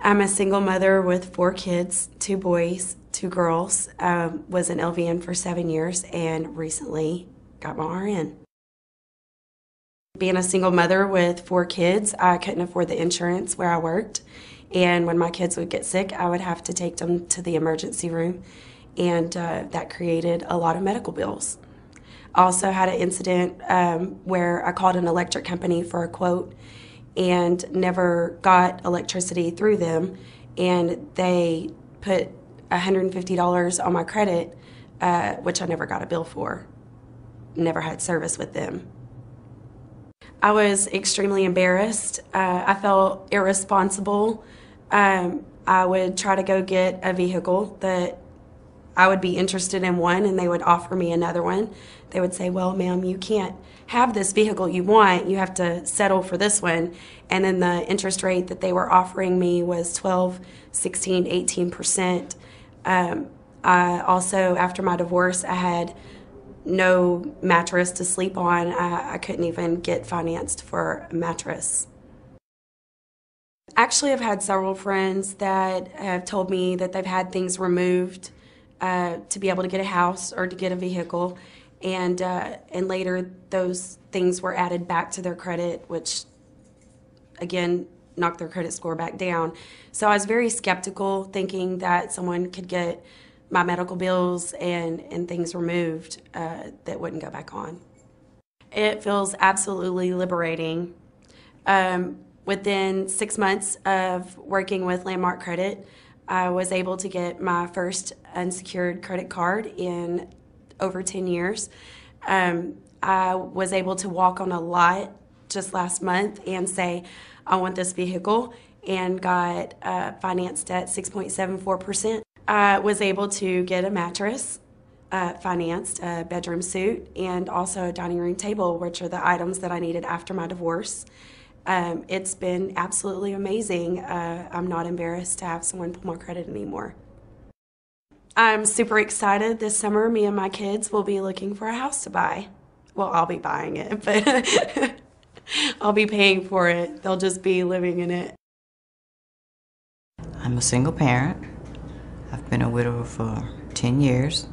I'm a single mother with 4 kids, 2 boys, 2 girls. Was an LVN for 7 years and recently got my RN. Being a single mother with 4 kids, I couldn't afford the insurance where I worked. And when my kids would get sick, I would have to take them to the emergency room. And that created a lot of medical bills. I also had an incident where I called an electric company for a quote and never got electricity through them, and they put $150 on my credit, which I never got a bill for. Never had service with them. I was extremely embarrassed. I felt irresponsible. I would try to go get a vehicle that I would be interested in one, and they would offer me another one. They would say, well, ma'am, you can't have this vehicle you want. You have to settle for this one. And then the interest rate that they were offering me was 12, 16, 18%. I also, after my divorce, I had no mattress to sleep on. I couldn't even get financed for a mattress. Actually, I've had several friends that have told me that they've had things removed to be able to get a house or to get a vehicle, and later those things were added back to their credit, which again knocked their credit score back down. So I was very skeptical, thinking that someone could get my medical bills and things removed that wouldn't go back on. It feels absolutely liberating. Within 6 months of working with Landmark Credit, I was able to get my first unsecured credit card in over 10 years. I was able to walk on a lot just last month and say, I want this vehicle, and got financed at 6.74%. I was able to get a mattress financed, a bedroom suite, and also a dining room table, which are the items that I needed after my divorce. It's been absolutely amazing. I'm not embarrassed to have someone pull my credit anymore. I'm super excited. This summer, me and my kids will be looking for a house to buy. Well, I'll be buying it, but I'll be paying for it. They'll just be living in it. I'm a single parent. I've been a widower for 10 years.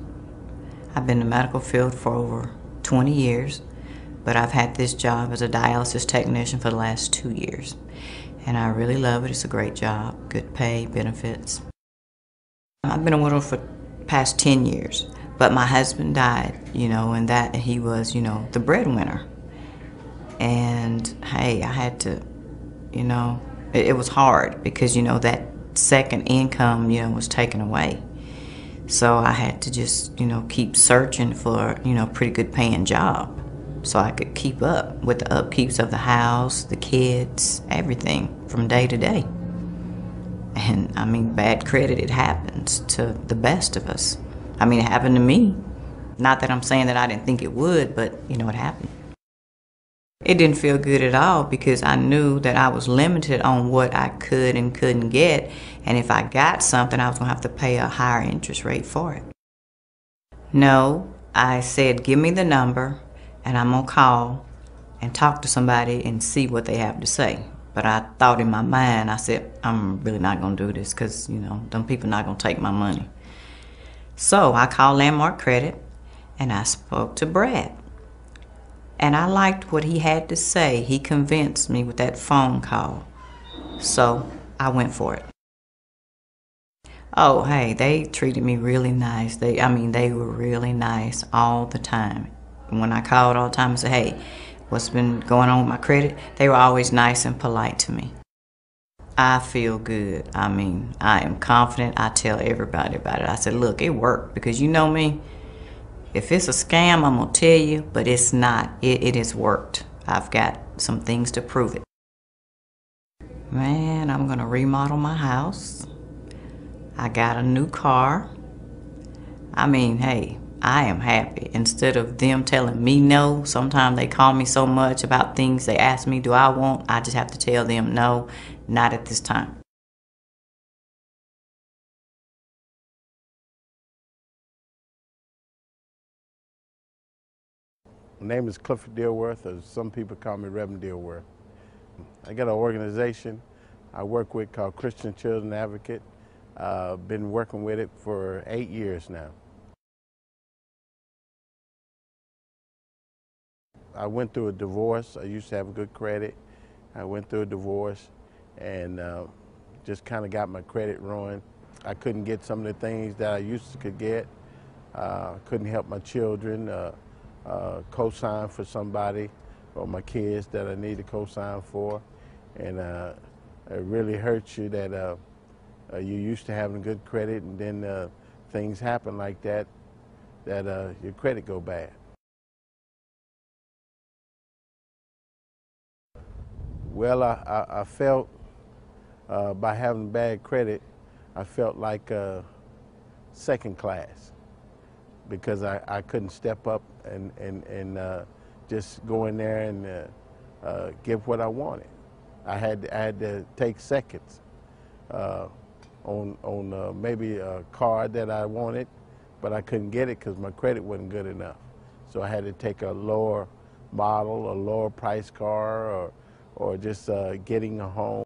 I've been in the medical field for over 20 years. But I've had this job as a dialysis technician for the last 2 years. And I really love it. It's a great job, good pay, benefits. I've been a widow for the past 10 years. But my husband died, and that he was, the breadwinner. And hey, I had to, it was hard because, that second income, was taken away. So I had to just, keep searching for, a pretty good paying job, so I could keep up with the upkeeps of the house, the kids, everything from day to day. And bad credit, it happens to the best of us. It happened to me. Not that I'm saying that I didn't think it would, but it happened. It didn't feel good at all because I knew that I was limited on what I could and couldn't get. And if I got something, I was gonna have to pay a higher interest rate for it. No, I said, give me the number, and I'm gonna call and talk to somebody and see what they have to say. But I thought in my mind, I said, I'm really not gonna do this because, them people not gonna take my money. So I called Landmark Credit and I spoke to Brad. And I liked what he had to say. He convinced me with that phone call. So I went for it. Oh, hey, they treated me really nice. They were really nice all the time. When I called all the time and said, hey, what's been going on with my credit? They were always nice and polite to me. I feel good. I am confident. I tell everybody about it. I said, look, it worked because you know me. If it's a scam, I'm going to tell you, but it's not. It has worked. I've got some things to prove it. Man, I'm going to remodel my house. I got a new car. Hey, I am happy. Instead of them telling me no, sometimes they call me so much about things they ask me, do I want? I just have to tell them no, not at this time. My name is Clifford Dilworth, or some people call me Reverend Dilworth. I got an organization I work with called Christian Children Advocate. Been working with it for 8 years now. I went through a divorce. I used to have good credit. I went through a divorce and just kind of got my credit ruined. I couldn't get some of the things that I used to could get. Couldn't help my children, co-sign for somebody or my kids that I need to co-sign for. And it really hurts you that you're used to having good credit and then things happen like that, your credit go bad. Well, I felt by having bad credit, I felt like second class because I couldn't step up and just go in there and give what I wanted. I had to take seconds on maybe a car that I wanted, but I couldn't get it because my credit wasn't good enough. So I had to take a lower model, a lower price car, or just getting a home.